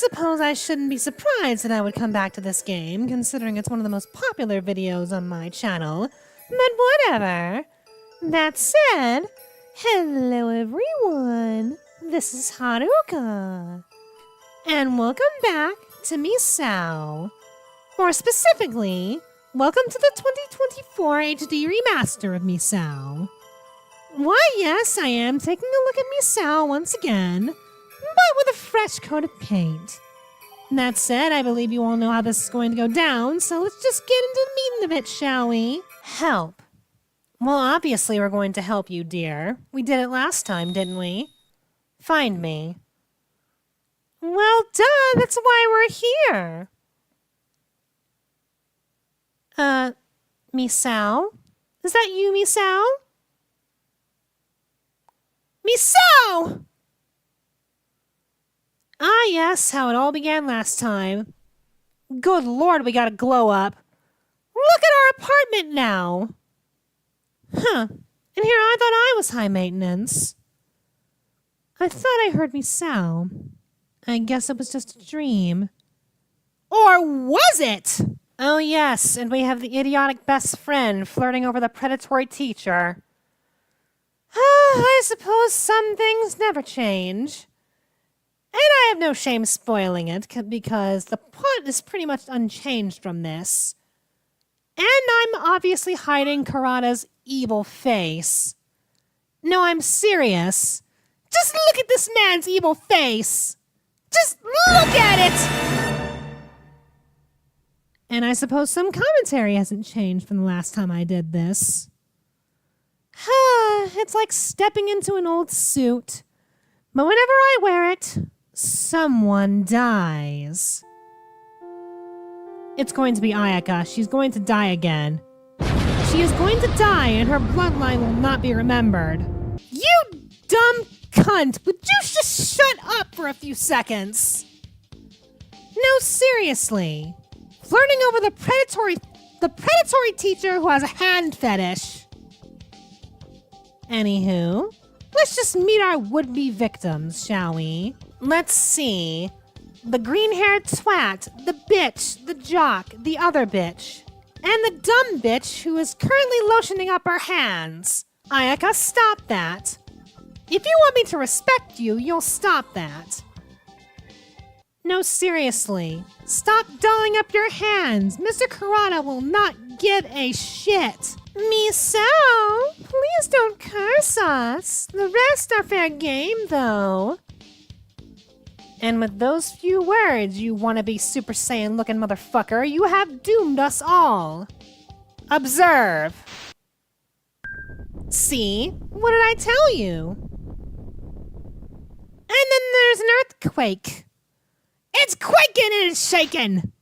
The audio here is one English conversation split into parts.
suppose I shouldn't be surprised that I would come back to this game, considering it's one of the most popular videos on my channel. But whatever. That said, hello everyone. This is Haruka. And welcome back to Misao. More specifically, welcome to the 2024 HD Remaster of Misao. Why, yes, I am taking a look at Misao once again, but with a fresh coat of paint. That said, I believe you all know how this is going to go down, so let's just get into the meat of it, shall we? Help. Well, obviously we're going to help you, dear. We did it last time, didn't we? Find me. Well, duh, that's why we're here. Misao? Is that you, Misao? Misao! Ah, yes, how it all began last time. Good Lord, we got a glow up. Look at our apartment now. Huh, and here I thought I was high maintenance. I thought I heard Misao. I guess it was just a dream. Or was it? Oh yes, and we have the idiotic best friend flirting over the predatory teacher. I suppose some things never change. And I have no shame spoiling it, because the plot is pretty much unchanged from this. And I'm obviously hiding Karada's evil face. No, I'm serious. Just look at this man's evil face! Just look at it! And I suppose some commentary hasn't changed from the last time I did this. It's like stepping into an old suit. But whenever I wear it, someone dies. It's going to be Ayaka. She's going to die again. She is going to die and her bloodline will not be remembered. You dumb cunt! Would you just shut up for a few seconds? No, seriously. Flirting over the predatory teacher who has a hand fetish. Anywho, let's just meet our would-be victims, shall we? Let's see. The green-haired twat, the bitch, the jock, the other bitch, and the dumb bitch who is currently lotioning up her hands. Ayaka, stop that. If you want me to respect you, you'll stop that. No, seriously. Stop dolling up your hands. Mr. Karada will not give a shit. Misao, please don't curse us. The rest are fair game, though. And with those few words, you wannabe Super Saiyan looking motherfucker, you have doomed us all. Observe. See? What did I tell you? And then there's an earthquake. It's quaking and it's shaking.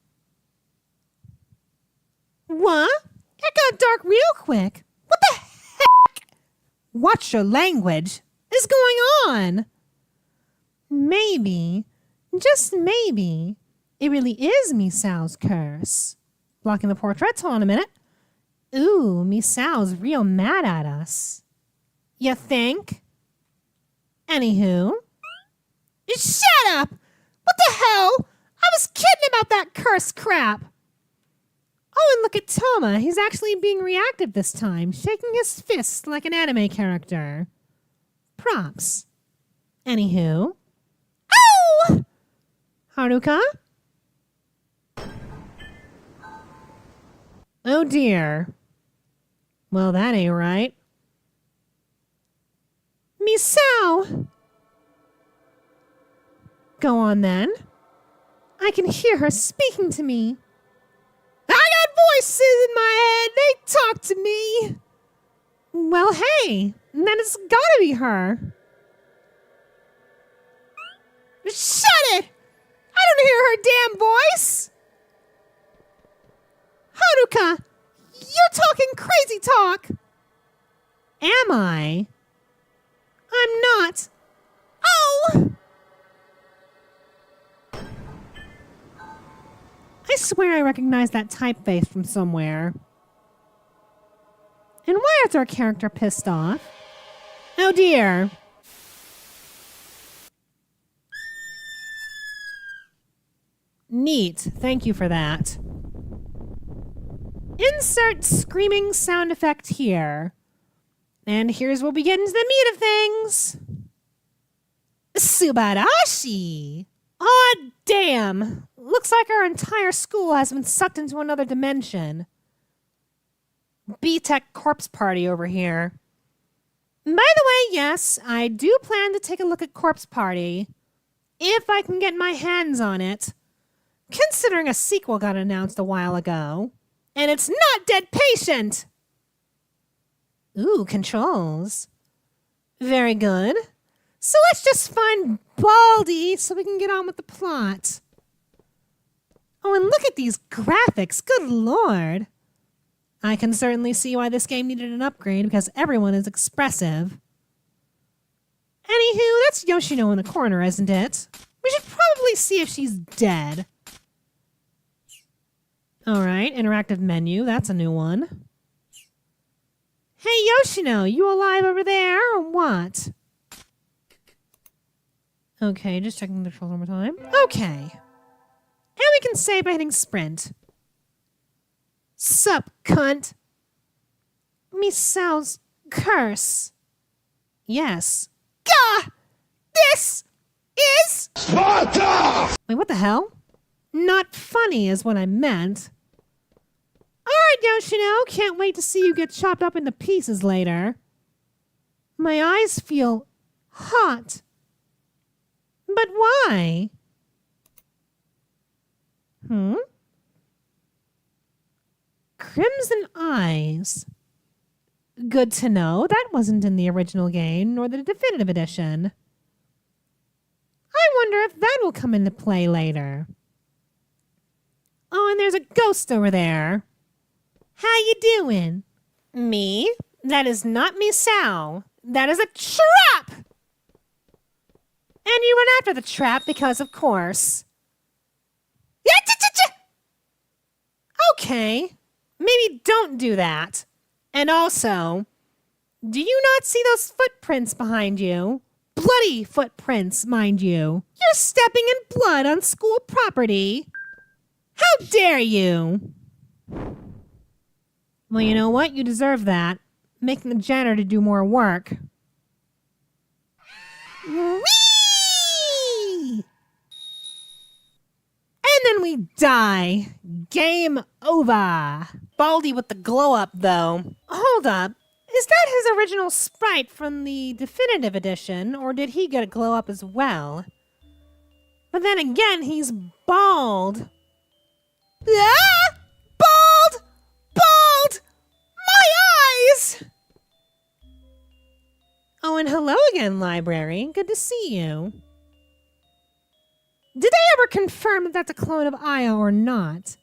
What? It got dark real quick. What the heck? Watch your language. Is going on? Maybe, just maybe, it really is Misao's curse. Blocking the portraits. Hold on a minute. Ooh, Misao's real mad at us. You think? Anywho. Shut up! What the hell? I was kidding about that cursed crap. Oh, and look at Toma. He's actually being reactive this time, shaking his fist like an anime character. Props. Anywho. Ow! Haruka? Oh dear. Well, that ain't right. Misao! Go on then. I can hear her speaking to me. I got voices in my head. They talk to me. Well, hey, then it's gotta be her. Shut it! I don't hear her damn voice. Haruka, you're talking crazy talk. Am I? I'm not. Oh! I swear I recognize that typeface from somewhere. And why is our character pissed off? Oh dear. Neat. Thank you for that. Insert screaming sound effect here. And here's where we get into the meat of things. Subarashi! Aw, damn! Looks like our entire school has been sucked into another dimension. B-Tech corpse party over here. By the way, yes, I do plan to take a look at Corpse Party. If I can get my hands on it. Considering a sequel got announced a while ago. And it's not Dead Patient! Ooh, controls. Very good. So let's just find Baldy so we can get on with the plot. Oh, and look at these graphics. Good lord. I can certainly see why this game needed an upgrade because everyone is expressive. Anywho, that's Yoshino in the corner, isn't it? We should probably see if she's dead. Alright, interactive menu. That's a new one. Hey, Yoshino, you alive over there or what? Okay, just checking the controls one more time. Okay. And we can save by hitting sprint. Sup, cunt. Misao's curse. Yes. Gah! This is Sparta! Wait, what the hell? Not funny is what I meant. Alright, Yoshino, can't wait to see you get chopped up into pieces later. My eyes feel hot. But why? Crimson eyes. Good to know. That wasn't in the original game, nor the definitive edition. I wonder if that will come into play later. Oh, and there's a ghost over there. How you doing? Me? That is not Misao. That is a trap! And you run after the trap because, of course. Okay. Maybe don't do that. And also, do you not see those footprints behind you? Bloody footprints, mind you. You're stepping in blood on school property. How dare you? Well, you know what? You deserve that. Making the janitor do more work. Whee! And then we die. Game over. Baldy with the glow up, though. Hold up. Is that his original sprite from the definitive edition, or did he get a glow up as well? But then again, he's bald. Ah! Bald! Bald! My eyes! Oh, and hello again, library. Good to see you. Did they ever confirm that that's a clone of Aya or not?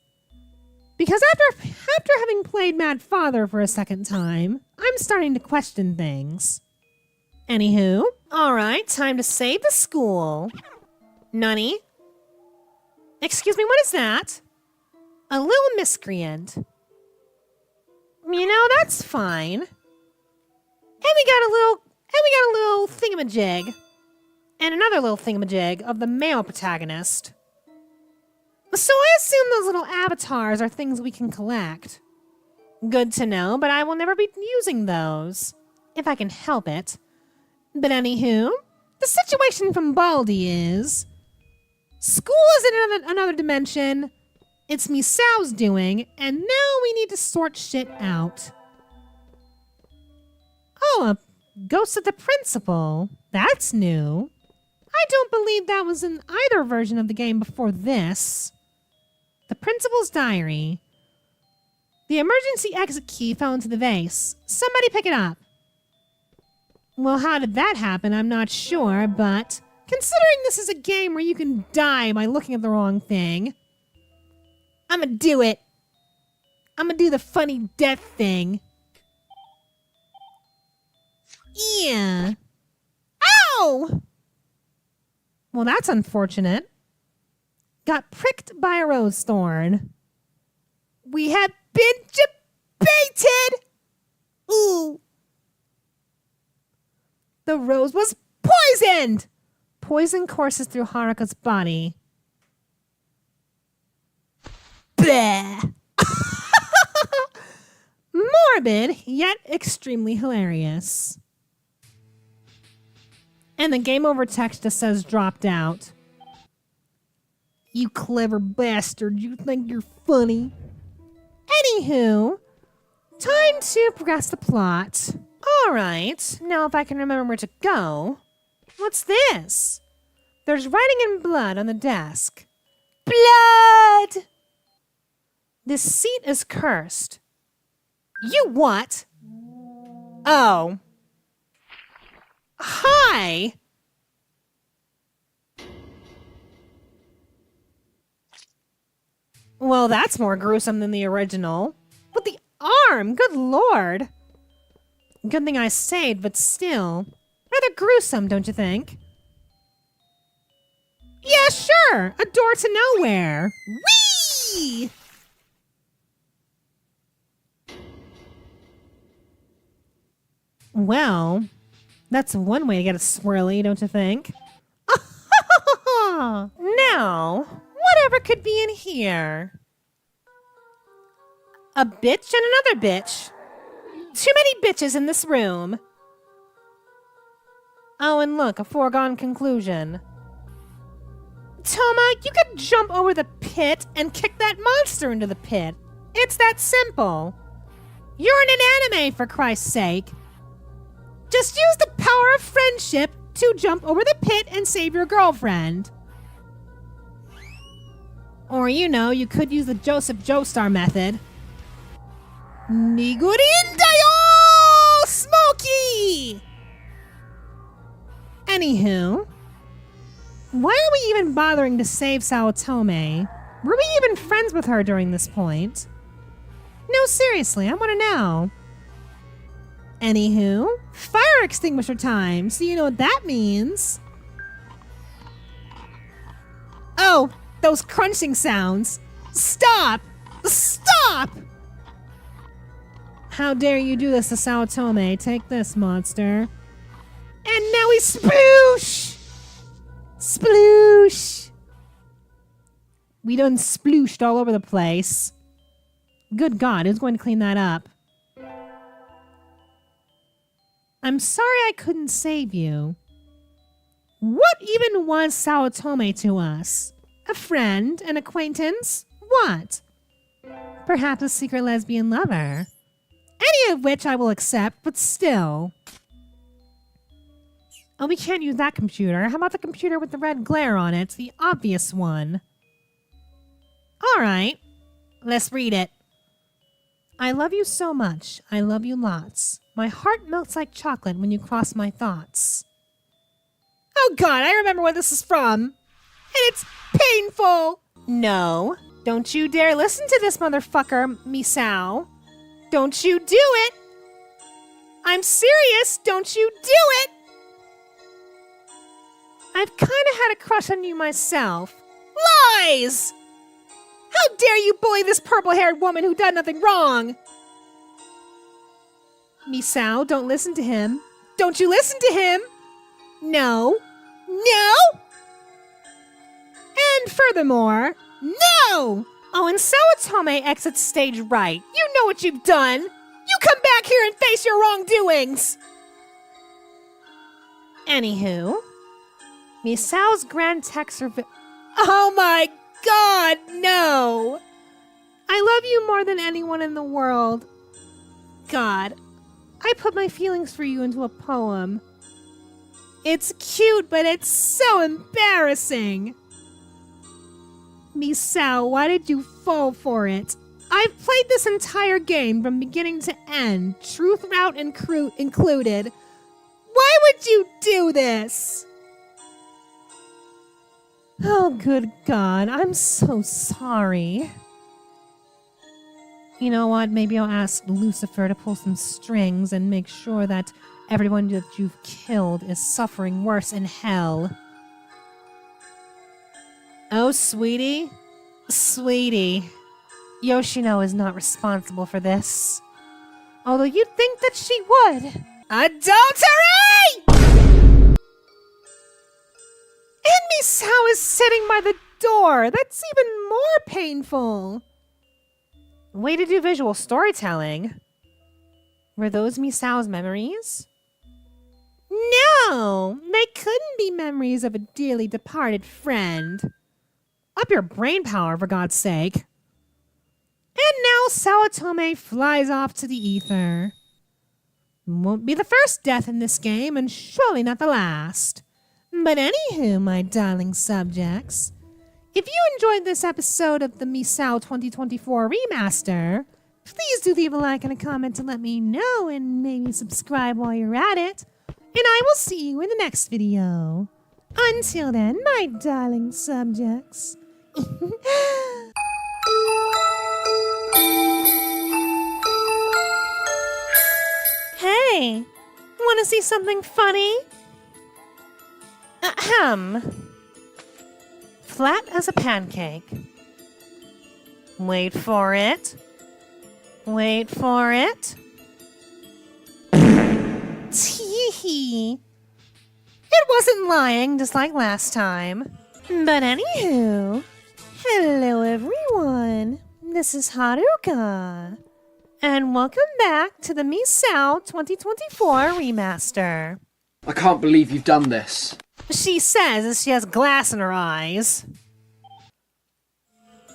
Because after having played Mad Father for a second time, I'm starting to question things. Anywho, alright, time to save the school. Nunny? Excuse me, what is that? A little miscreant. You know, that's fine. And we got a little thingamajig. And another little thingamajig of the male protagonist. So I assume those little avatars are things we can collect. Good to know, but I will never be using those. If I can help it. But anywho, the situation from Baldy is... School is in another dimension. It's Misao's doing, and now we need to sort shit out. Oh, a ghost of the principal. That's new. I don't believe that was in either version of the game before this. The principal's diary. The emergency exit key fell into the vase. Somebody pick it up. Well, how did that happen? I'm not sure, but considering this is a game where you can die by looking at the wrong thing, I'm gonna do it. I'm gonna do the funny death thing. Yeah. Ow! Well, that's unfortunate. Got pricked by a rose thorn. We have been debated. Ooh. The rose was poisoned. Poison courses through Haruka's body. Bleh. Morbid, yet extremely hilarious. And the game over text just says dropped out. You clever bastard, you think you're funny. Anywho, time to progress the plot. Alright, now if I can remember where to go. What's this? There's writing in blood on the desk. Blood! This seat is cursed. You what? Oh. Hi! Well, that's more gruesome than the original. But the arm, good lord. Good thing I saved, but still. Rather gruesome, don't you think? Yeah, sure! A door to nowhere! Whee! Well, that's one way to get a swirly, don't you think? Now, whatever could be in here? A bitch and another bitch. Too many bitches in this room. Oh, and look, a foregone conclusion. Toma, you could jump over the pit and kick that monster into the pit. It's that simple. You're in an anime, for Christ's sake. Just use the power of friendship to jump over the pit and save your girlfriend. Or, you know, you could use the Joseph Joestar method. Nigurin dayo! Smokey! Anywho, why are we even bothering to save Saotome? Were we even friends with her during this point? No, seriously, I want to know. Anywho, fire extinguisher time, so you know what that means. Oh, those crunching sounds. Stop! Stop! How dare you do this to Saotome? Take this, monster. And now we sploosh! Sploosh! We done splooshed all over the place. Good God, who's going to clean that up? I'm sorry I couldn't save you. What even was Saotome to us? A friend? An acquaintance? What? Perhaps a secret lesbian lover? Any of which I will accept, but still. Oh, we can't use that computer. How about the computer with the red glare on it? The obvious one. Alright, let's read it. I love you so much. I love you lots. My heart melts like chocolate when you cross my thoughts. Oh God, I remember where this is from. And it's painful. No, don't you dare listen to this motherfucker, Misao. Don't you do it. I'm serious, don't you do it. I've kind of had a crush on you myself. Lies! How dare you bully this purple-haired woman who done nothing wrong? Misao, don't listen to him. Don't you listen to him? No. No! And furthermore, no! Oh, and Saotome exits stage right. You know what you've done. You come back here and face your wrongdoings. Anywho, Misao's grand text are... Oh my God, no! I love you more than anyone in the world. God, I put my feelings for you into a poem. It's cute, but it's so embarrassing. Misao, why did you fall for it? I've played this entire game from beginning to end, truth route included. Why would you do this? Oh, good God, I'm so sorry. You know what, maybe I'll ask Lucifer to pull some strings and make sure that everyone that you've killed is suffering worse in hell. Oh, sweetie? Sweetie. Yoshino is not responsible for this. Although you'd think that she would. Adultery! And Misao is sitting by the door. That's even more painful. Way to do visual storytelling. Were those Misao's memories? No, they couldn't be memories of a dearly departed friend. Up your brain power, for God's sake. And now Sawatome flies off to the ether. Won't be the first death in this game, and surely not the last. But anywho, my darling subjects, if you enjoyed this episode of the Misao 2024 Remaster, please do leave a like and a comment to let me know, and maybe subscribe while you're at it. And I will see you in the next video. Until then, my darling subjects. Hey, want to see something funny? Ahem. Flat as a pancake. Wait for it. Wait for it. Tee-hee. It wasn't lying, just like last time. But anywho, hello everyone. This is Haruka. And welcome back to the Misao 2024 Remaster. I can't believe you've done this. She says as she has glass in her eyes.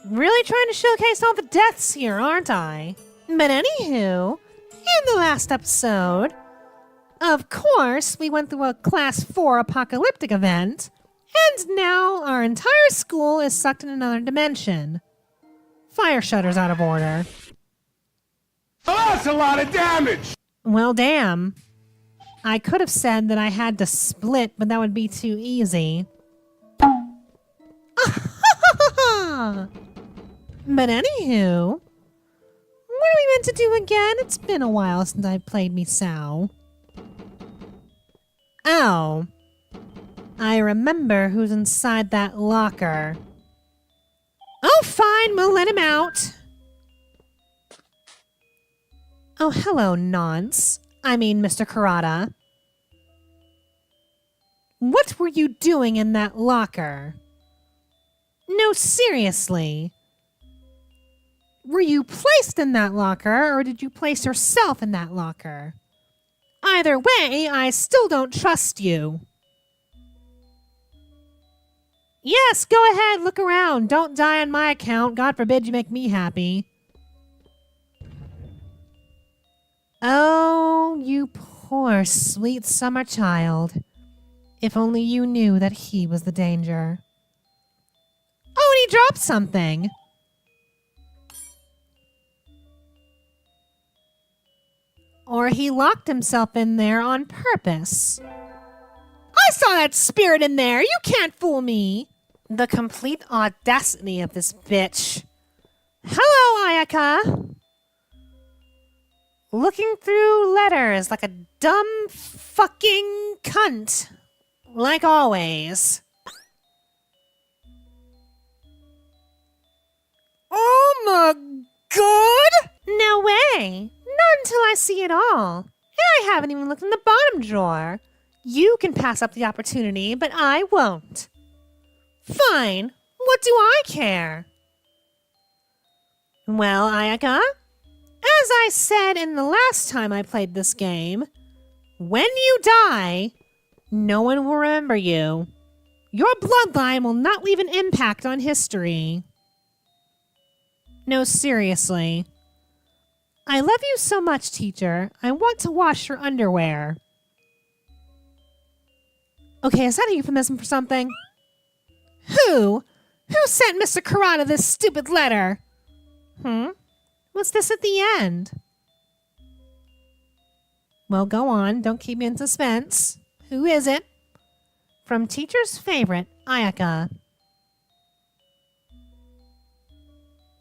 Really trying to showcase all the deaths here, aren't I? But anywho, in the last episode, of course, we went through a Class 4 apocalyptic event, and now our entire school is sucked in another dimension. Fire shutter's out of order. Oh, that's a lot of damage! Well, damn. I could have said that I had to split, but that would be too easy. But anywho, what are we meant to do again? It's been a while since I've played Misao. Oh. I remember who's inside that locker. Oh, fine, we'll let him out. Oh, hello, Nonce. I mean, Mr. Kurata. What were you doing in that locker? No, seriously. Were you placed in that locker, or did you place yourself in that locker? Either way, I still don't trust you. Yes, go ahead, look around. Don't die on my account. God forbid you make me happy. Oh, you poor, sweet summer child. If only you knew that he was the danger. Oh, and he dropped something. Or he locked himself in there on purpose. I saw that spirit in there. You can't fool me. The complete audacity of this bitch. Hello, Ayaka. Looking through letters like a dumb fucking cunt. Like always. Oh my god! No way. Not until I see it all. And I haven't even looked in the bottom drawer. You can pass up the opportunity, but I won't. Fine. What do I care? Well, Ayaka, as I said in the last time I played this game, when you die, no one will remember you. Your bloodline will not leave an impact on history. No, seriously. I love you so much, teacher. I want to wash your underwear. Okay, is that a euphemism for something? Who? Who sent Mr. Kurata this stupid letter? What's this at the end? Well, go on. Don't keep me in suspense. Who is it? From teacher's favorite, Ayaka.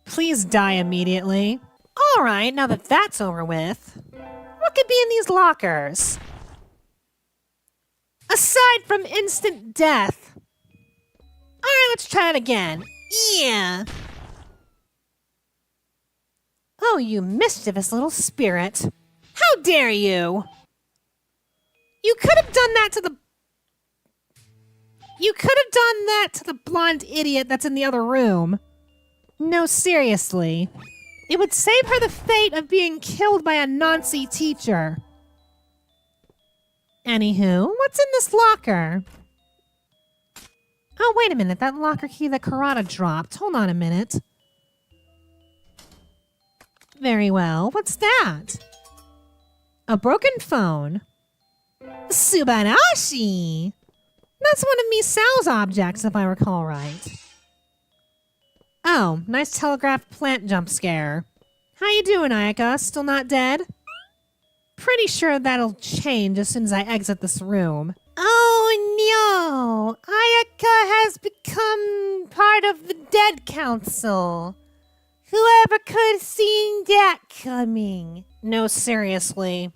Please die immediately. All right, now that that's over with, what could be in these lockers? Aside from instant death. All right, let's try it again. Yeah. Oh, you mischievous little spirit. How dare you? You could have done that to the... You could have done that to the blonde idiot that's in the other room. No, seriously. It would save her the fate of being killed by a Nazi teacher. Anywho, what's in this locker? Oh, wait a minute. That locker key that Karada dropped. Hold on a minute. Very well. What's that? A broken phone. Subarashi! That's one of Misao's objects, if I recall right. Oh, nice telegraphed plant jump scare. How you doing, Ayaka? Still not dead? Pretty sure that'll change as soon as I exit this room. Oh no! Ayaka has become part of the dead council. Whoever could have seen that coming? No, seriously.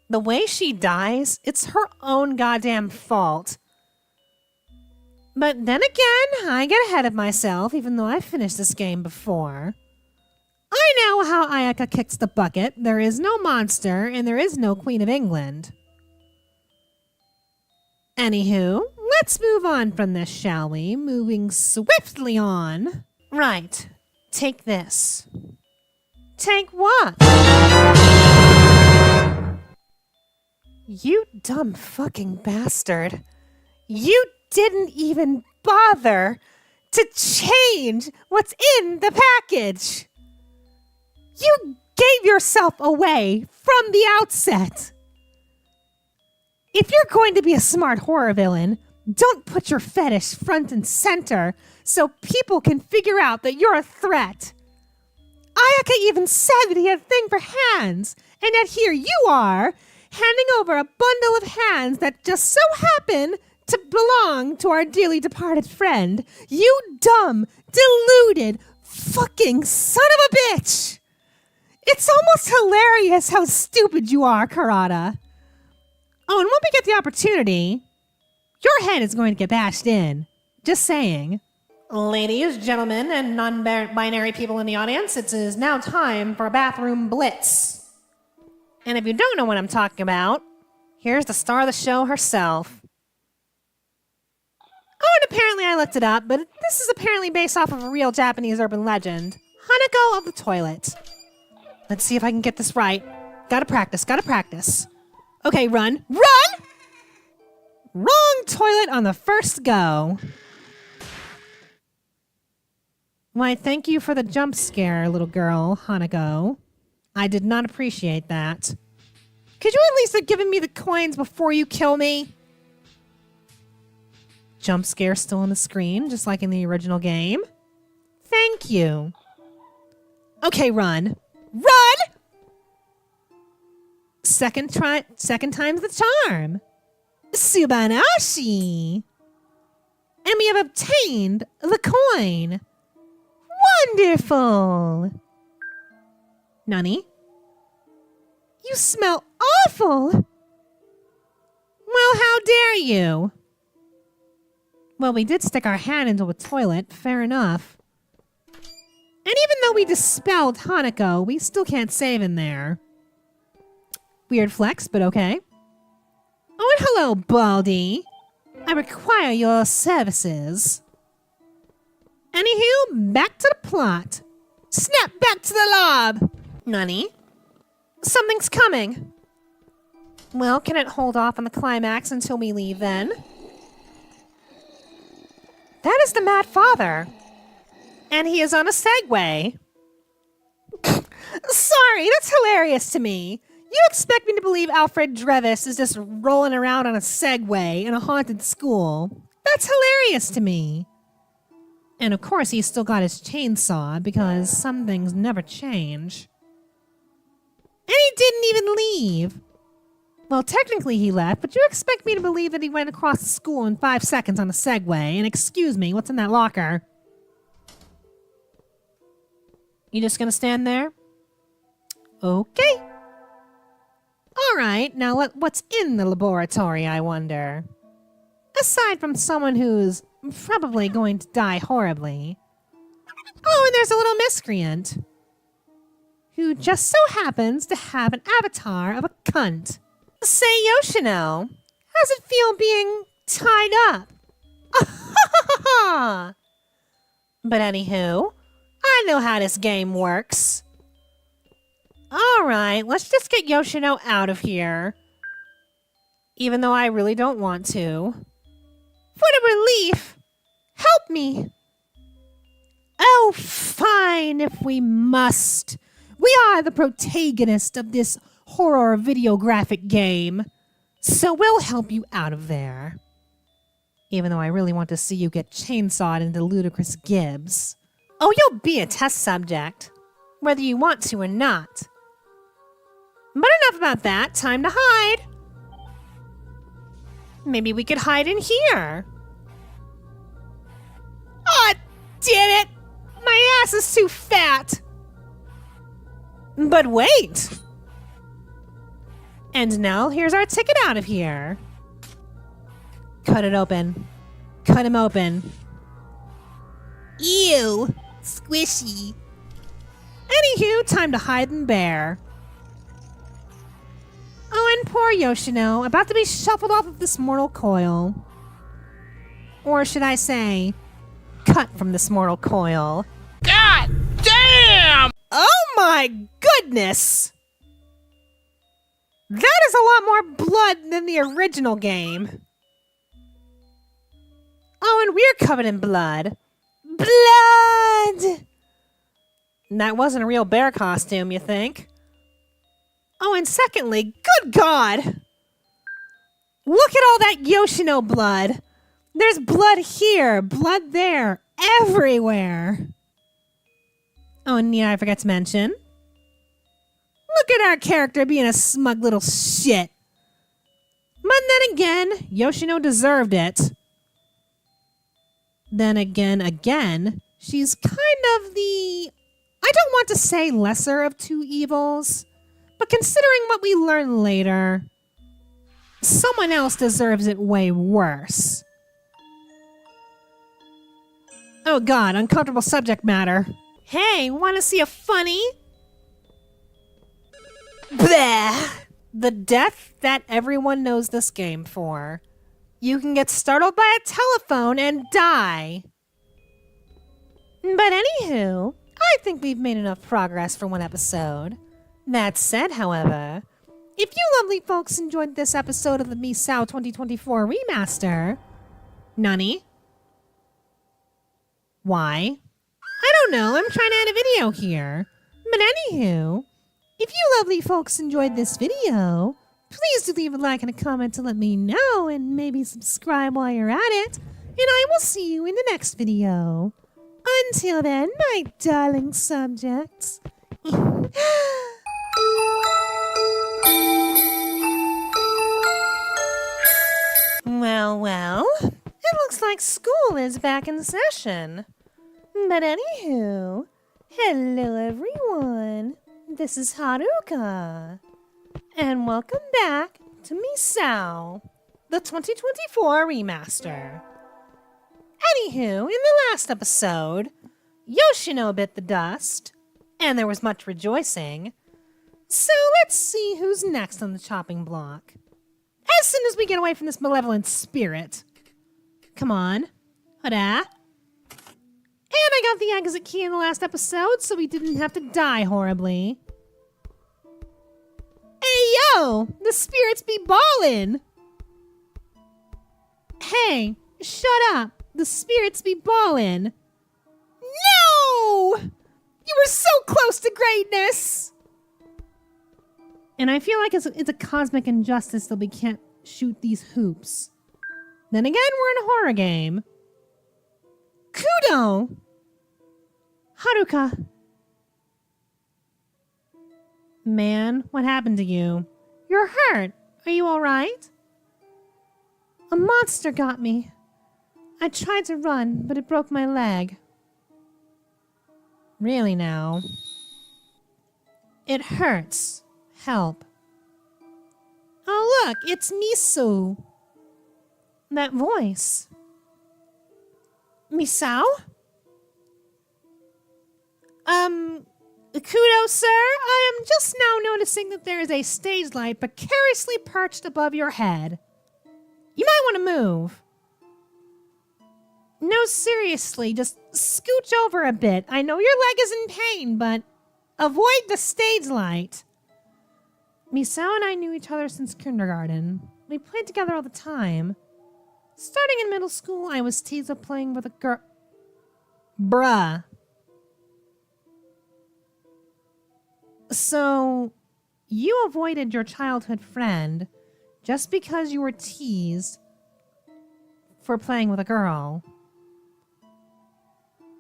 The way she dies, it's her own goddamn fault. But then again, I get ahead of myself, even though I finished this game before. I know how Ayaka kicks the bucket. There is no monster, and there is no Queen of England. Anywho, let's move on from this, shall we? Moving swiftly on. Right. Take this. Take what? You dumb fucking bastard. You didn't even bother to change what's in the package. You gave yourself away from the outset. If you're going to be a smart horror villain, don't put your fetish front and center so people can figure out that you're a threat. Ayaka even said that he had a thing for hands, and yet here you are, handing over a bundle of hands that just so happen to belong to our dearly departed friend. You dumb, deluded, fucking son of a bitch! It's almost hilarious how stupid you are, Karada. Oh, and when we get the opportunity, your head is going to get bashed in. Just saying. Ladies, gentlemen, and non-binary people in the audience, it is now time for a bathroom blitz. And if you don't know what I'm talking about, here's the star of the show herself. Oh, and apparently I looked it up, but this is apparently based off of a real Japanese urban legend. Hanako of the toilet. Let's see if I can get this right. Gotta practice, gotta practice. Okay, run. Run! Wrong toilet on the first go. Why, thank you for the jump scare, little girl, Hanako. I did not appreciate that. Could you at least have given me the coins before you kill me? Jump scare still on the screen, just like in the original game. Thank you. Okay, run. Run! Second time's the charm. Subanashi. And we have obtained the coin. Wonderful. Nani? You smell awful. Well, how dare you? Well, we did stick our hand into a toilet, fair enough. And even though we dispelled Hanako, we still can't save in there. Weird flex, but okay. Oh, and hello, Baldy. I require your services. Anywho, back to the plot. Snap back to the lob. Nani? Something's coming. Well, can it hold off on the climax until we leave then? That is the Mad Father. And he is on a Segway. Sorry, that's hilarious to me. You expect me to believe Alfred Drevis is just rolling around on a Segway in a haunted school. That's hilarious to me. And of course, he's still got his chainsaw because some things never change. And he didn't even leave. Well, technically he left, but you expect me to believe that he went across the school in 5 seconds on a Segway. And excuse me, what's in that locker? You just gonna stand there? Okay. All right, now what's in the laboratory, I wonder? Aside from someone who's probably going to die horribly. Oh, and there's a little miscreant who just so happens to have an avatar of a cunt. Say, Yoshino, how's it feel being tied up? But anywho, I know how this game works. Alright, let's just get Yoshino out of here. Even though I really don't want to. What a relief! Help me! Oh, fine, if we must. We are the protagonist of this horror videographic game. So we'll help you out of there. Even though I really want to see you get chainsawed into ludicrous gibs. Oh, you'll be a test subject. Whether you want to or not. But enough about that. Time to hide. Maybe we could hide in here. Aw, damn it! My ass is too fat! But wait! And now, here's our ticket out of here. Cut it open. Cut him open. Ew! Squishy. Anywho, time to hide and bear. Oh, and poor Yoshino, about to be shuffled off of this mortal coil. Or should I say, cut from this mortal coil. God damn! Oh my goodness! That is a lot more blood than the original game. Oh, and we're covered in blood. Blood! That wasn't a real bear costume, you think? Oh, and secondly, good God! Look at all that Yoshino blood. There's blood here, blood there, everywhere. Oh, and yeah, I forgot to mention. Look at our character being a smug little shit. But then again, Yoshino deserved it. Then again, she's kind of the... I don't want to say lesser of two evils, but considering what we learn later, someone else deserves it way worse. Oh God, uncomfortable subject matter. Hey, want to see a funny? Bleh! The death that everyone knows this game for. You can get startled by a telephone and die. But anywho, I think we've made enough progress for one episode. That said, however, if you lovely folks enjoyed this episode of the Misao 2024 Remaster... Nani? Why? I don't know, I'm trying to end a video here. But anywho, if you lovely folks enjoyed this video, please do leave a like and a comment to let me know, and maybe subscribe while you're at it, and I will see you in the next video. Until then, my darling subjects. Well, it looks like school is back in session. But anywho, hello everyone, this is Haruka, and welcome back to Misao, the 2024 Remaster. Anywho, in the last episode, Yoshino bit the dust, and there was much rejoicing, so let's see who's next on the chopping block. As soon as we get away from this malevolent spirit. Come on. Hurrah. And I got the exit key in the last episode, so we didn't have to die horribly. Hey, yo! The spirits be ballin'! Hey, shut up! The spirits be ballin'! No! You were so close to greatness! And I feel like it's a cosmic injustice that we can't shoot these hoops. Then again, we're in a horror game. Kudo! Haruka. Man, what happened to you? You're hurt. Are you alright? A monster got me. I tried to run, but it broke my leg. Really now? It hurts. Help. Oh look, it's Misao. That voice. Misao? Kudo, sir, I am just now noticing that there is a stage light precariously perched above your head. You might want to move. No, seriously, just scooch over a bit. I know your leg is in pain, but Avoid the stage light. Misao and I knew each other since kindergarten. We played together all the time. Starting in middle school, I was teased with playing with a girl. Bruh. So, you avoided your childhood friend just because you were teased for playing with a girl.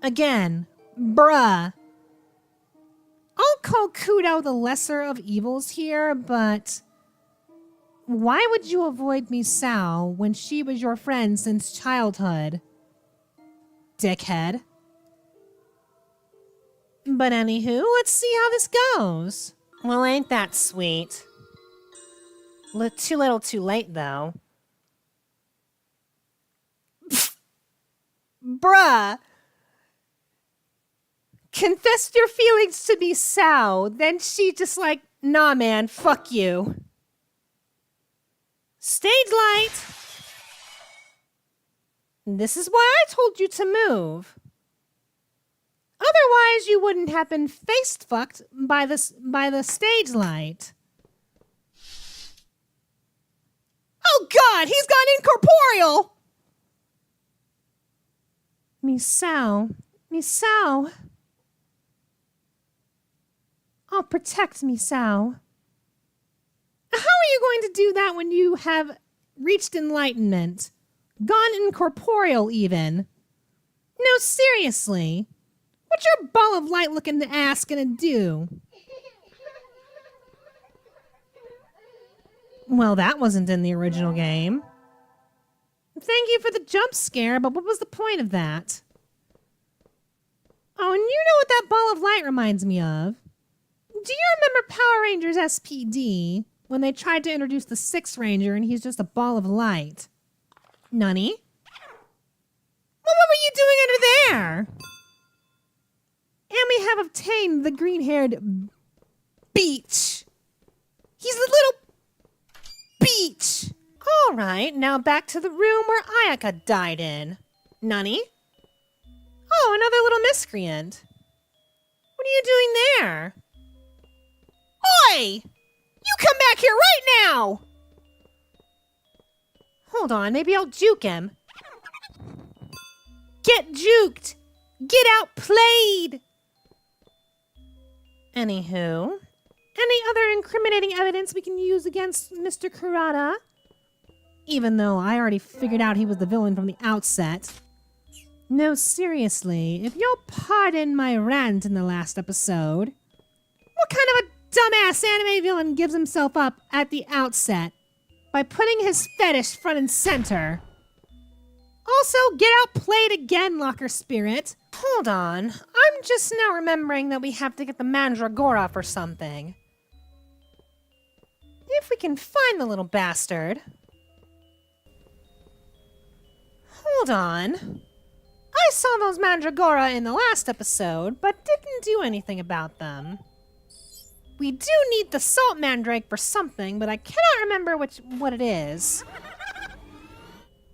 Again, bruh. I'll call Kudo the lesser of evils here, but why would you avoid Misao when she was your friend since childhood? Dickhead. But anywho, let's see how this goes. Well, ain't that sweet? Too little too late, though. Bruh! Confessed your feelings to Misao, then she just like, nah man, fuck you. Stage light! This is why I told you to move. Otherwise, you wouldn't have been face-fucked by the stage light. Oh god, he's gone incorporeal! Misao. I'll protect Misao. How are you going to do that when you have reached enlightenment? Gone incorporeal, even? No, seriously. What's your ball of light looking ass gonna do? Well, that wasn't in the original game. Thank you for the jump scare, but what was the point of that? Oh, and you know what that ball of light reminds me of? Do you remember Power Rangers SPD when they tried to introduce the Sixth Ranger and he's just a ball of light? Nunny? Well, what were you doing under there? And we have obtained the green-haired Beach. He's the little Beach. All right, now back to the room where Ayaka died in. Nunny? Oh, another little miscreant. What are you doing there? Oi! You come back here right now! Hold on, maybe I'll juke him. Get juked! Get outplayed! Anywho, any other incriminating evidence we can use against Mr. Kurata? Even though I already figured out he was the villain from the outset. No, seriously, if you'll pardon my rant in the last episode, what kind of a dumbass anime villain gives himself up at the outset by putting his fetish front and center? Also, get outplayed again, Locker Spirit. Hold on, I'm just now remembering that we have to get the Mandragora for something. If we can find the little bastard. Hold on. I saw those Mandragora in the last episode, but didn't do anything about them. We do need the Salt Mandrake for something, but I cannot remember what it is.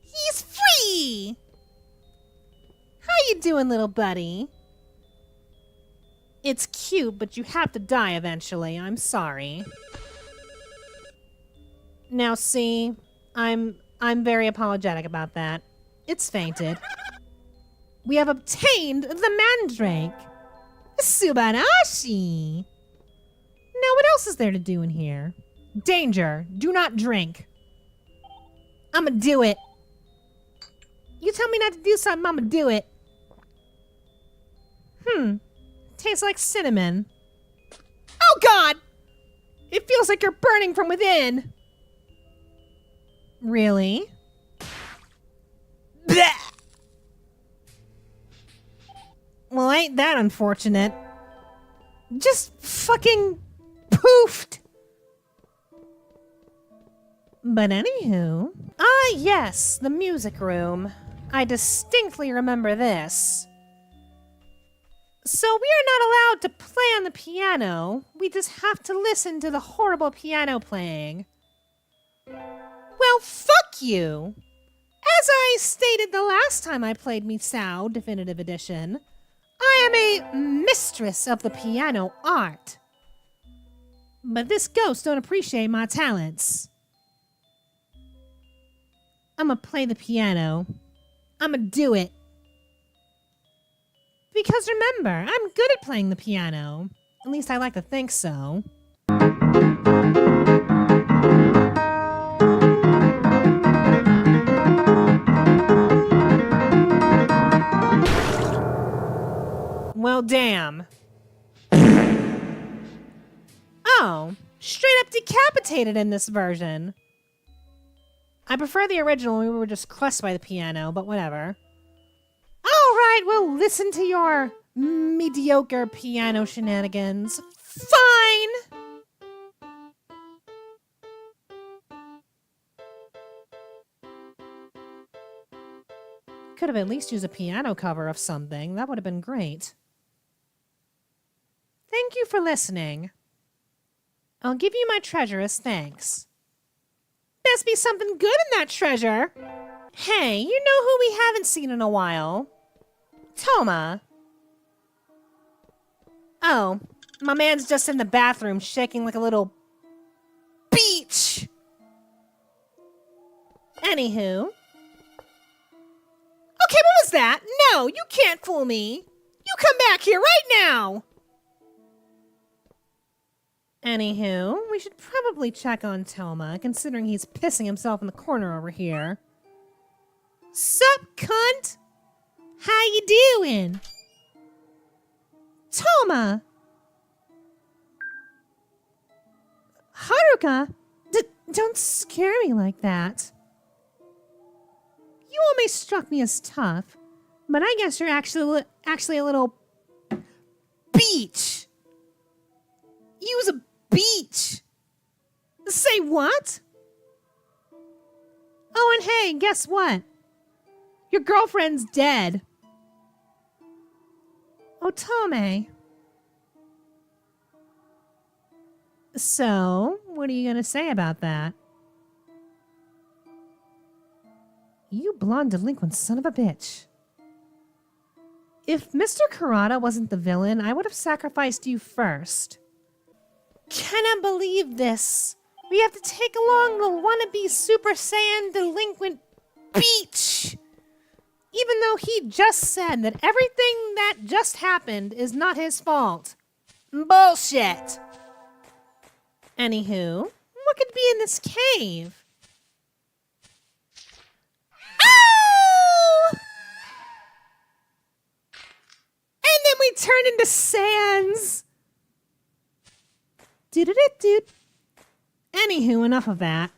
He's free! How you doing, little buddy? It's cute, but you have to die eventually. I'm sorry. Now see, I'm very apologetic about that. It's fainted. We have obtained the Mandrake. Subarashi! Now what else is there to do in here? Danger! Do not drink. I'ma do it. You tell me not to do something, I'ma do it. Tastes like cinnamon. Oh god! It feels like you're burning from within. Really? Blech! Well, ain't that unfortunate? Just fucking poofed. But anywho. Ah, yes, the music room. I distinctly remember this. So we are not allowed to play on the piano. We just have to listen to the horrible piano playing. Well, fuck you. As I stated the last time I played Misao Definitive Edition, I am a mistress of the piano art. But this ghost don't appreciate my talents. I'ma play the piano. I'ma do it. Because remember, I'm good at playing the piano. At least I like to think so. Well, damn. Oh, straight up decapitated in this version. I prefer the original when we were just crushed by the piano, but whatever. Alright, we'll listen to your mediocre piano shenanigans. Fine! Could have at least used a piano cover of something. That would have been great. Thank you for listening. I'll give you my treasure as thanks. Best be something good in that treasure. Hey, you know who we haven't seen in a while? Toma. Oh, my man's just in the bathroom shaking like a little beach. Anywho. Okay, what was that? No, you can't fool me. You come back here right now. Anywho, we should probably check on Toma, considering he's pissing himself in the corner over here. Sup, cunt? How you doing? Toma! Haruka, don't scare me like that. You always struck me as tough, but I guess you're actually a little beach. Use a beach. Say what? Oh, and hey, guess what? Your girlfriend's dead. Otome. So, what are you gonna say about that? You blonde delinquent son of a bitch. If Mr. Kurata wasn't the villain, I would have sacrificed you first. Cannot believe this. We have to take along the wannabe Super Saiyan delinquent Beach. Even though he just said that everything that just happened is not his fault. Bullshit. Anywho, what could be in this cave? Oh! And then we turn into Saiyans. Do-do-do-do. Anywho, enough of that.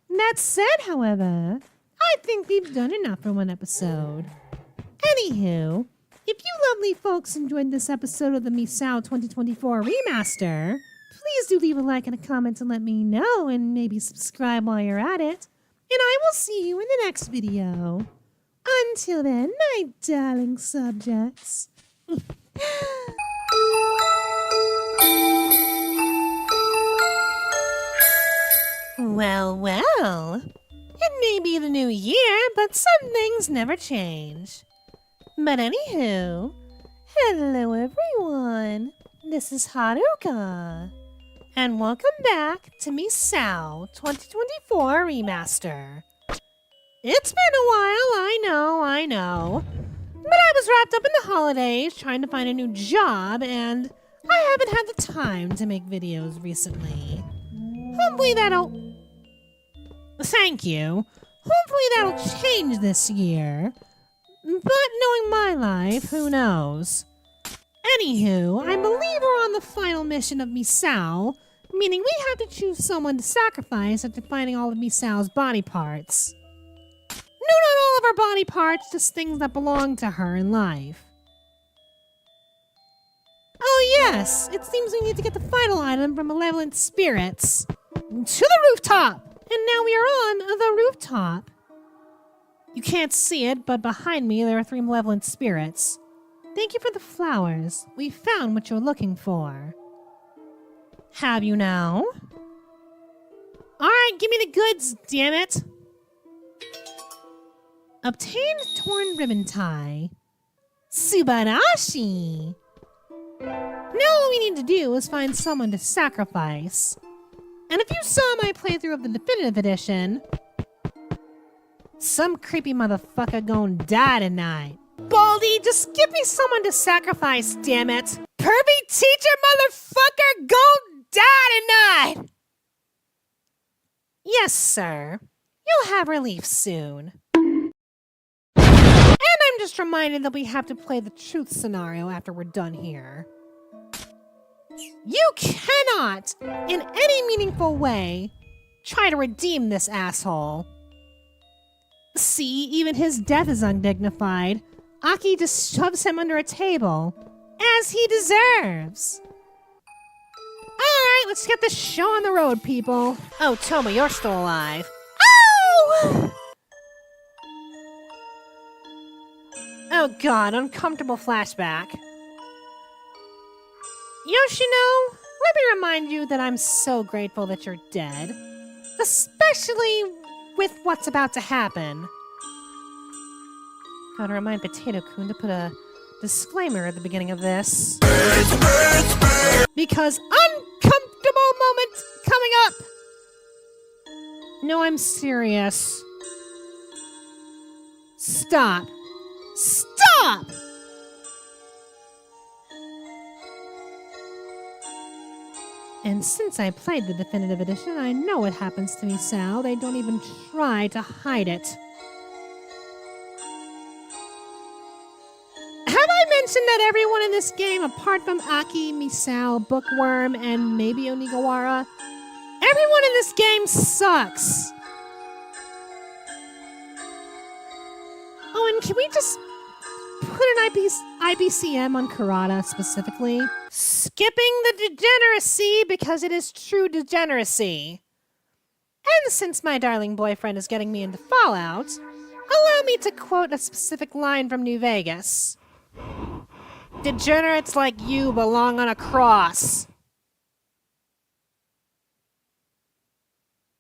That said, however, I think we've done enough for one episode. Anywho, if you lovely folks enjoyed this episode of the Misao 2024 Remaster, please do leave a like and a comment to let me know, and maybe subscribe while you're at it. And I will see you in the next video. Until then, my darling subjects. Well, well. It may be the new year, but some things never change. But anywho, hello everyone. This is Haruka. And welcome back to Misao 2024 Remaster. It's been a while, I know. But I was wrapped up in the holidays trying to find a new job, and I haven't had the time to make videos recently. Hopefully that'll... Thank you. Hopefully that'll change this year. But knowing my life, who knows? Anywho, I believe we're on the final mission of Misao, meaning we have to choose someone to sacrifice after finding all of Misao's body parts. No, not all of her body parts, just things that belong to her in life. Oh yes, it seems we need to get the final item from Malevolent Spirits. To the rooftop! And now we are on the rooftop. You can't see it, but behind me there are 3 malevolent spirits. Thank you for the flowers. We found what you're looking for. Have you now? Alright, give me the goods, damn it. Obtained torn ribbon tie. Subarashi! Now all we need to do is find someone to sacrifice. And if you saw my playthrough of the Definitive Edition, some creepy motherfucker gon' die tonight. Baldy, just give me someone to sacrifice, damn it! Pervy teacher motherfucker gon' die tonight! Yes, sir. You'll have relief soon. And I'm just reminded that we have to play the truth scenario after we're done here. You cannot, in any meaningful way, try to redeem this asshole. See, even his death is undignified. Aki just shoves him under a table, as he deserves. Alright, let's get this show on the road, people. Oh, Toma, you're still alive. Oh! Oh god, uncomfortable flashback. Yoshino, let me remind you that I'm so grateful that you're dead. Especially with what's about to happen. Gotta remind Potato-kun to put a disclaimer at the beginning of this. Because uncomfortable moment coming up! No, I'm serious. Stop. Stop! And since I played the Definitive Edition, I know what happens to Misao. They don't even try to hide it. Have I mentioned that everyone in this game, apart from Aki, Misao, Bookworm, and maybe Onigawara, everyone in this game sucks? Oh, and can we just put an IBCM on Kurata specifically? Skipping the degeneracy because it is true degeneracy. And since my darling boyfriend is getting me into Fallout, allow me to quote a specific line from New Vegas. Degenerates like you belong on a cross.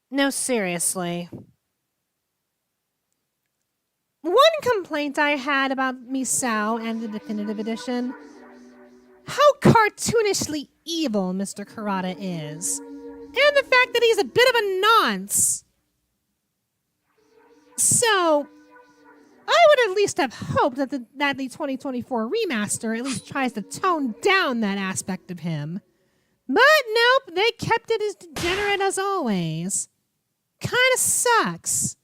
No, seriously. One complaint I had about Misao and the Definitive Edition: how cartoonishly evil Mr. Kurata is. And the fact that he's a bit of a nonce. So, I would at least have hoped that the 2024 remaster at least tries to tone down that aspect of him. But nope, they kept it as degenerate as always. Kinda sucks.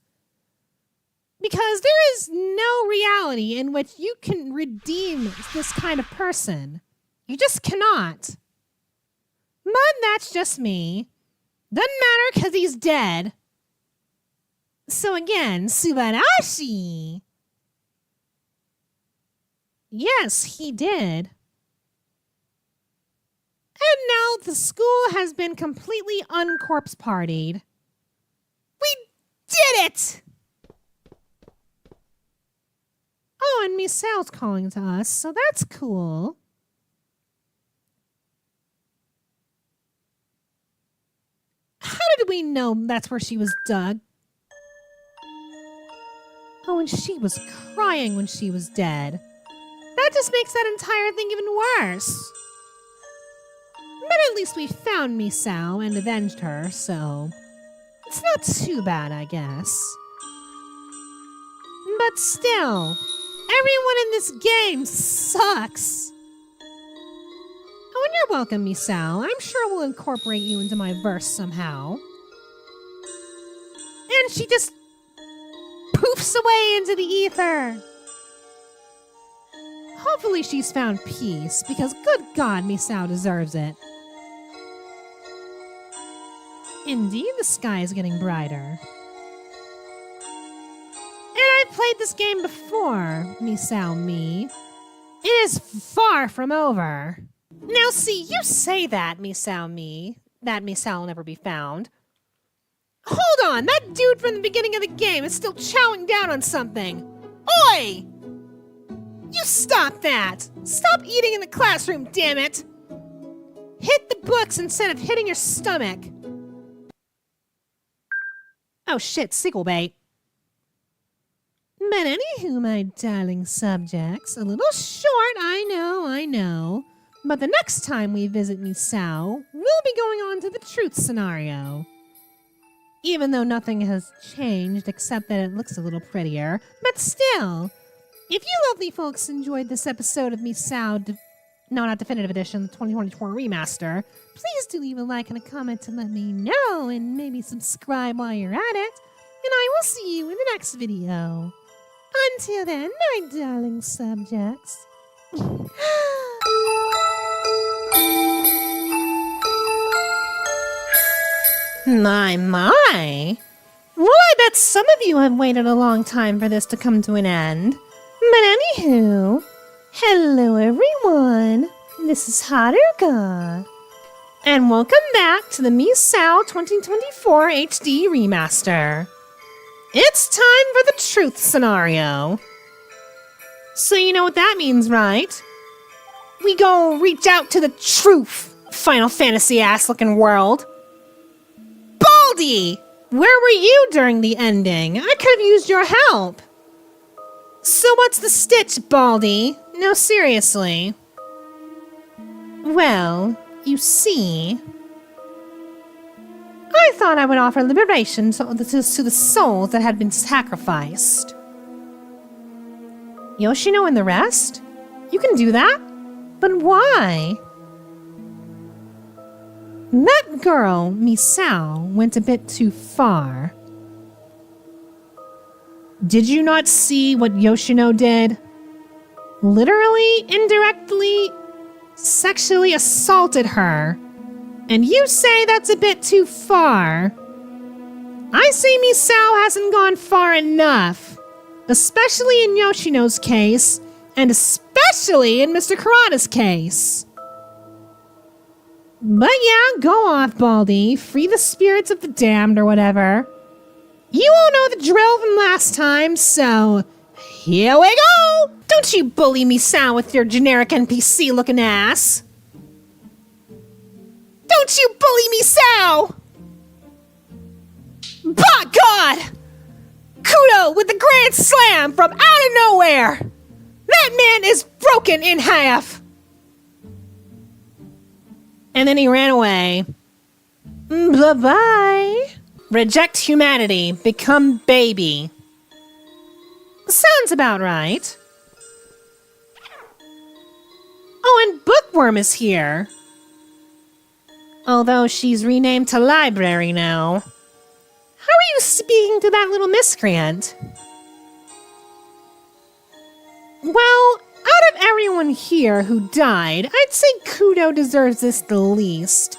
Because there is no reality in which you can redeem this kind of person. You just cannot. But that's just me. Doesn't matter because he's dead. So again, Subarashi. Yes, he did. And now the school has been completely uncorpse partied. We did it! Oh, and Misao's calling to us, so that's cool. How did we know that's where she was dug? Oh, and she was crying when she was dead. That just makes that entire thing even worse. But at least we found Misao and avenged her, so it's not too bad, I guess. But still, everyone in this game sucks. Oh, and you're welcome, Misao. I'm sure we'll incorporate you into my verse somehow. And she just poofs away into the ether. Hopefully she's found peace, because good God, Misao deserves it. Indeed, the sky is getting brighter. And I've played this game before, Misao me. It is far from over. Now see, you say that, Misao me, that Misao will never be found. Hold on, that dude from the beginning of the game is still chowing down on something. Oi! You stop that! Stop eating in the classroom, damn it! Hit the books instead of hitting your stomach. Oh shit, sequel bait. But anywho, my darling subjects, a little short, I know. But the next time we visit Misao, we'll be going on to the truth scenario. Even though nothing has changed except that it looks a little prettier, but still, if you lovely folks enjoyed this episode of Misao, no, not Definitive Edition, the 2024 Remaster, please do leave a like and a comment to let me know, and maybe subscribe while you're at it, and I will see you in the next video. Until then, my darling subjects. My. Well, I bet some of you have waited a long time for this to come to an end. But anywho, hello everyone. This is Haruka. And welcome back to the Misao 2024 HD Remaster. It's time for the truth scenario. So you know what that means, right? We go reach out to the truth, Final Fantasy-ass looking world. Baldy! Where were you during the ending? I could have used your help. So what's the stitch, Baldy? No, seriously. Well, you see, I thought I would offer liberation to the souls that had been sacrificed. Yoshino and the rest? You can do that? But why? That girl, Misao, went a bit too far. Did you not see what Yoshino did? Literally, indirectly, sexually assaulted her. And you say that's a bit too far. I say Misao hasn't gone far enough. Especially in Yoshino's case, and especially in Mr. Kurata's case. But yeah, go off, Baldy. Free the spirits of the damned or whatever. You won't know the drill from last time, so here we go! Don't you bully Misao with your generic NPC-looking ass. Don't you bully Misao! By God! Kudo with the Grand Slam from out of nowhere! That man is broken in half! And then he ran away. Bye-bye. Reject humanity. Become baby. Sounds about right. Oh, and Bookworm is here. Although she's renamed to Library now. How are you speaking to that little miscreant? Well, out of everyone here who died, I'd say Kudo deserves this the least.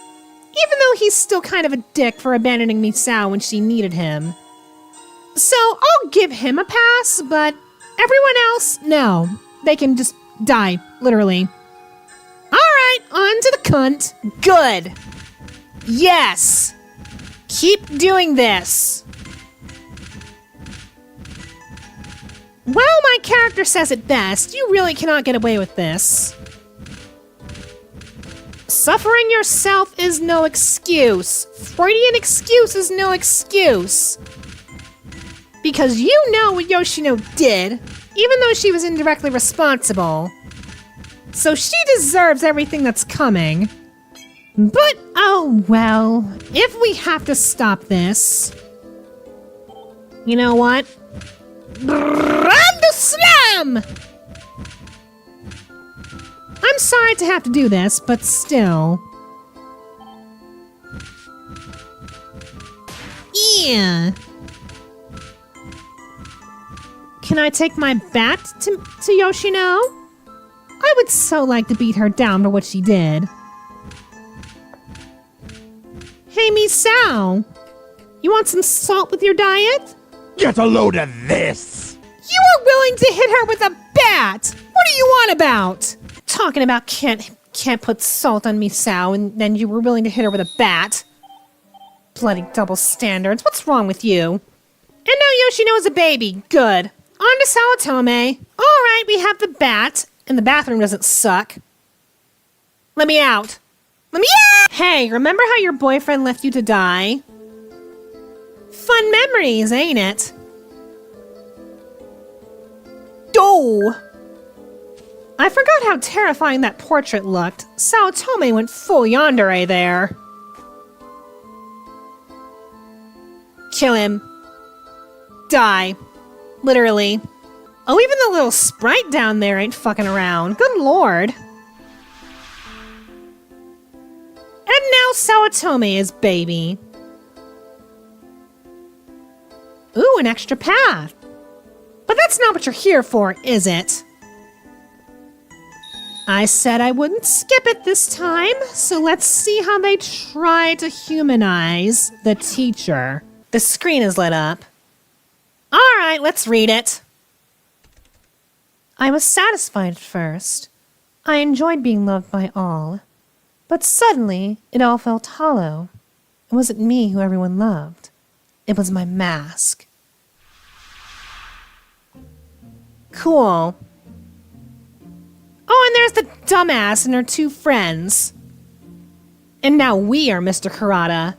Even though he's still kind of a dick for abandoning Misao when she needed him. So I'll give him a pass, but everyone else, no. They can just die, literally. Alright, on to the cunt. Good. Yes. Keep doing this. Well, my character says it best. You really cannot get away with this. Suffering yourself is no excuse. Freudian excuse is no excuse. Because you know what Yoshino did, even though she was indirectly responsible. So she deserves everything that's coming. But, oh well, if we have to stop this... You know what? Grand Slam! I'm sorry to have to do this, but still. Yeah. Can I take my bat to Yoshino? I would so like to beat her down for what she did. Hey, Misao. You want some salt with your diet? Get a load of this! You were willing to hit her with a bat! What are you on about? Talking about can't put salt on Misao, and then you were willing to hit her with a bat. Bloody double standards. What's wrong with you? And now Yoshino is a baby. Good. On to Sawatome. Alright, we have the bat, and the bathroom doesn't suck. Let me out. Let me out! Hey, remember how your boyfriend left you to die? Fun memories, ain't it? Yo! I forgot how terrifying that portrait looked. Saotome went full yandere there. Kill him. Die. Literally. Oh, even the little sprite down there ain't fucking around. Good lord. And now Saotome is baby. Ooh, an extra path. But that's not what you're here for, is it? I said I wouldn't skip it this time, so let's see how they try to humanize the teacher. The screen is lit up. All right, let's read it. I was satisfied at first. I enjoyed being loved by all. But suddenly, it all felt hollow. It wasn't me who everyone loved. It was my mask. Cool. Oh, and there's the dumbass and her two friends. And now we are Mr. Kurata.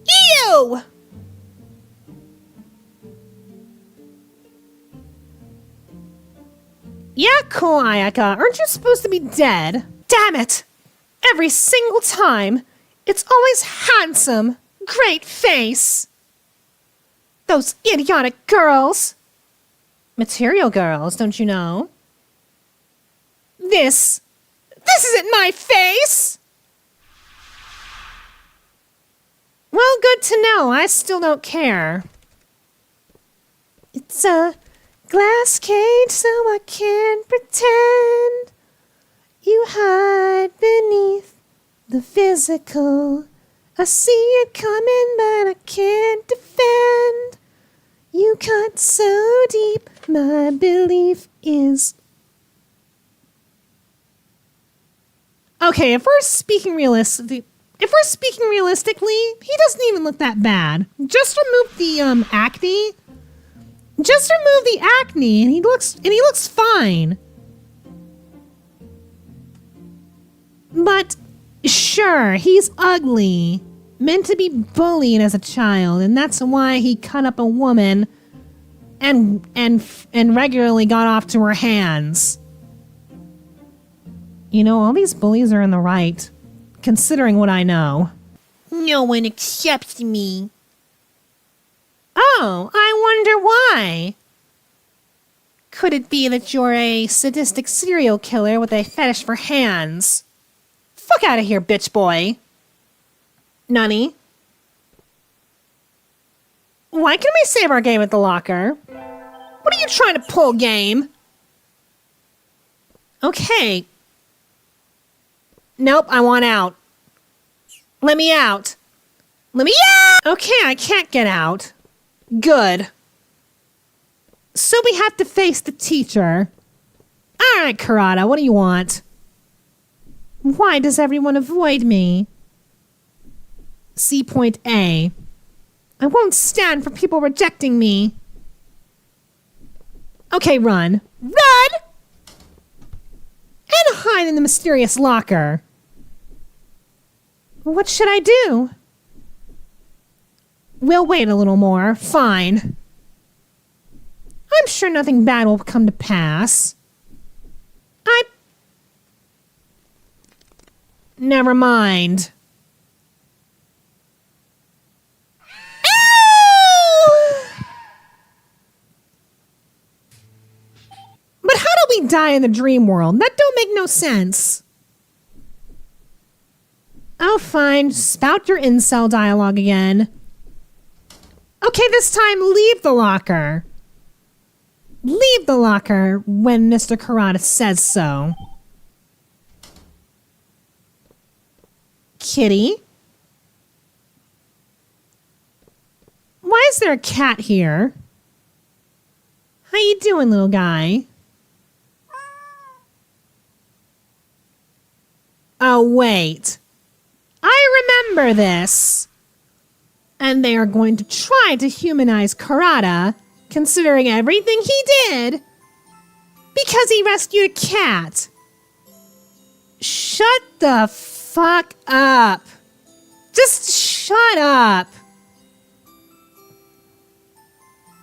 Ew! Yeah, cool, Ayaka. Aren't you supposed to be dead? Damn it! Every single time, it's always handsome, great face. Those idiotic girls. Material girls, don't you know? This isn't my face! Well, good to know. I still don't care. It's a glass cage, so I can't pretend. You hide beneath the physical. I see it coming, but I can't defend. You cut so deep, my belief is... Okay, if we're speaking realistically, he doesn't even look that bad. Just remove the acne. Just remove the acne, and he looks fine. But sure, he's ugly, meant to be bullied as a child, and that's why he cut up a woman and regularly got off to her hands. You know, all these bullies are in the right, considering what I know. No one accepts me. Oh, I wonder why. Could it be that you're a sadistic serial killer with a fetish for hands? Fuck out of here, bitch boy. Nani? Why can we save our game at the locker? What are you trying to pull, game? Okay. Nope, I want out. Let me out. Let me out! Okay, I can't get out. Good. So we have to face the teacher. Alright, Kurata, what do you want? Why does everyone avoid me? See point A. I won't stand for people rejecting me. Okay, run. Run! And hide in the mysterious locker. What should I do? We'll wait a little more. Fine. I'm sure nothing bad will come to pass. Never mind. Ow! But how do we die in the dream world? That don't make no sense. Oh, fine. Spout your incel dialogue again. Okay, this time leave the locker. Leave the locker when Mr. Kurata says so. Kitty? Why is there a cat here? How you doing, little guy? Oh, wait. I remember this. And they are going to try to humanize Kurata, considering everything he did, because he rescued a cat. Shut the fuck up. Just shut up.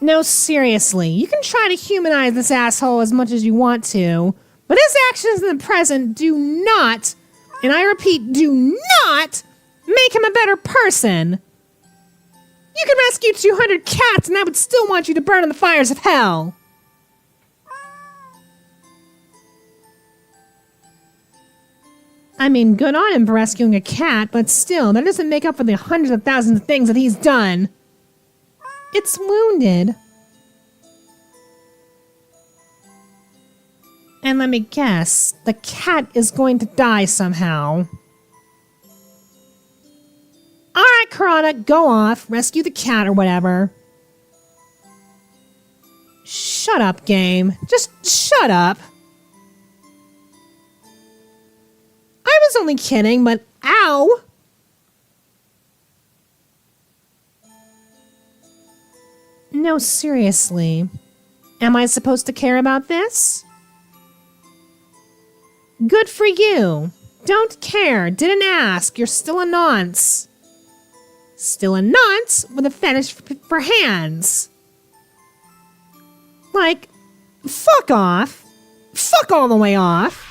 No, seriously, you can try to humanize this asshole as much as you want to, but his actions in the present do not, and I repeat, do not make him a better person. You can rescue 200 cats and I would still want you to burn in the fires of hell. I mean, good on him for rescuing a cat, but still, that doesn't make up for the hundreds of thousands of things that he's done. It's wounded. And let me guess, the cat is going to die somehow. Alright, Karana, go off, rescue the cat or whatever. Shut up, game. Just shut up. I was only kidding, but ow! No, seriously. Am I supposed to care about this? Good for you. Don't care. Didn't ask. You're still a nonce. Still a nonce with a fetish for hands. Like, fuck off. Fuck all the way off.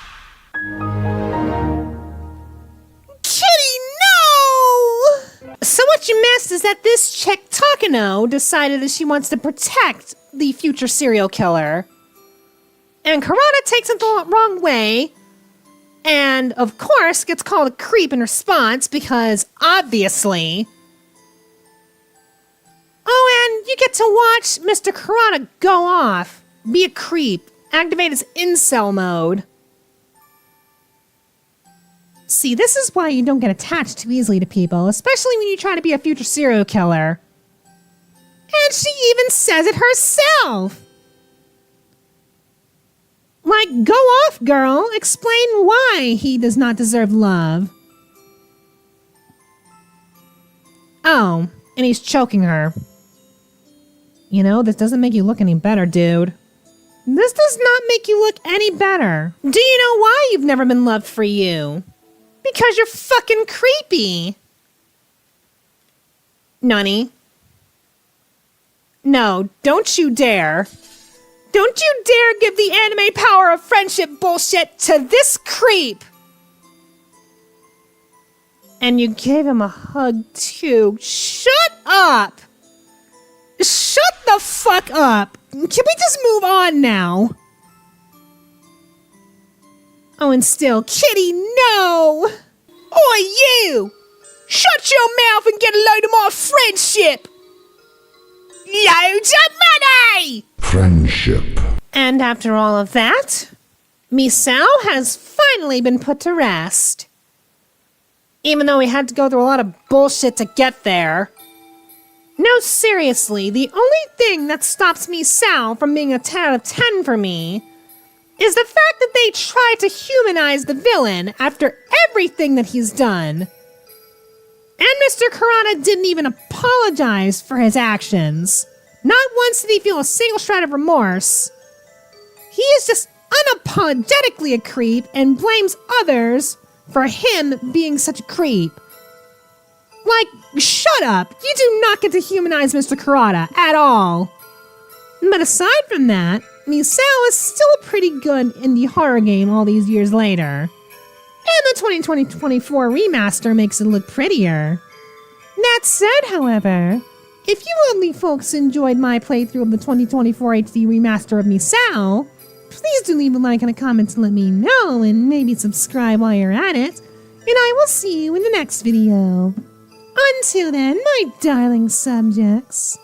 Kitty, no! So what you missed is that this chick Takano decided that she wants to protect the future serial killer. And Karana takes it the wrong way. And, of course, gets called a creep in response because, obviously... Oh, and you get to watch Mr. Karana go off, be a creep, activate his incel mode. See, this is why you don't get attached too easily to people, especially when you try to be a future serial killer. And she even says it herself! Like, go off, girl. Explain why he does not deserve love. Oh, and he's choking her. You know, this doesn't make you look any better, dude. This does not make you look any better. Do you know why you've never been loved for you? Because you're fucking creepy. Nani? No, don't you dare. Don't you dare give the anime power of friendship bullshit to this creep! And you gave him a hug, too. Shut up! Shut the fuck up! Can we just move on now? Oh, and still, Kitty, no! Oi, you! Shut your mouth and get a load of my friendship! Loads of money! Friendship. And after all of that, Misao has finally been put to rest. Even though we had to go through a lot of bullshit to get there. No, seriously, the only thing that stops Misao from being a 10 out of 10 for me is the fact that they tried to humanize the villain after everything that he's done. And Mr. Karana didn't even apologize for his actions. Not once did he feel a single shred of remorse. He is just unapologetically a creep and blames others for him being such a creep. Like, shut up! You do not get to humanize Mr. Karada at all. But aside from that, Misao is still a pretty good indie horror game all these years later. And the 2024 remaster makes it look prettier. That said, however, if you lovely folks enjoyed my playthrough of the 2024 HD remaster of Misao, please do leave a like and a comment to let me know, and maybe subscribe while you're at it, and I will see you in the next video. Until then, my darling subjects.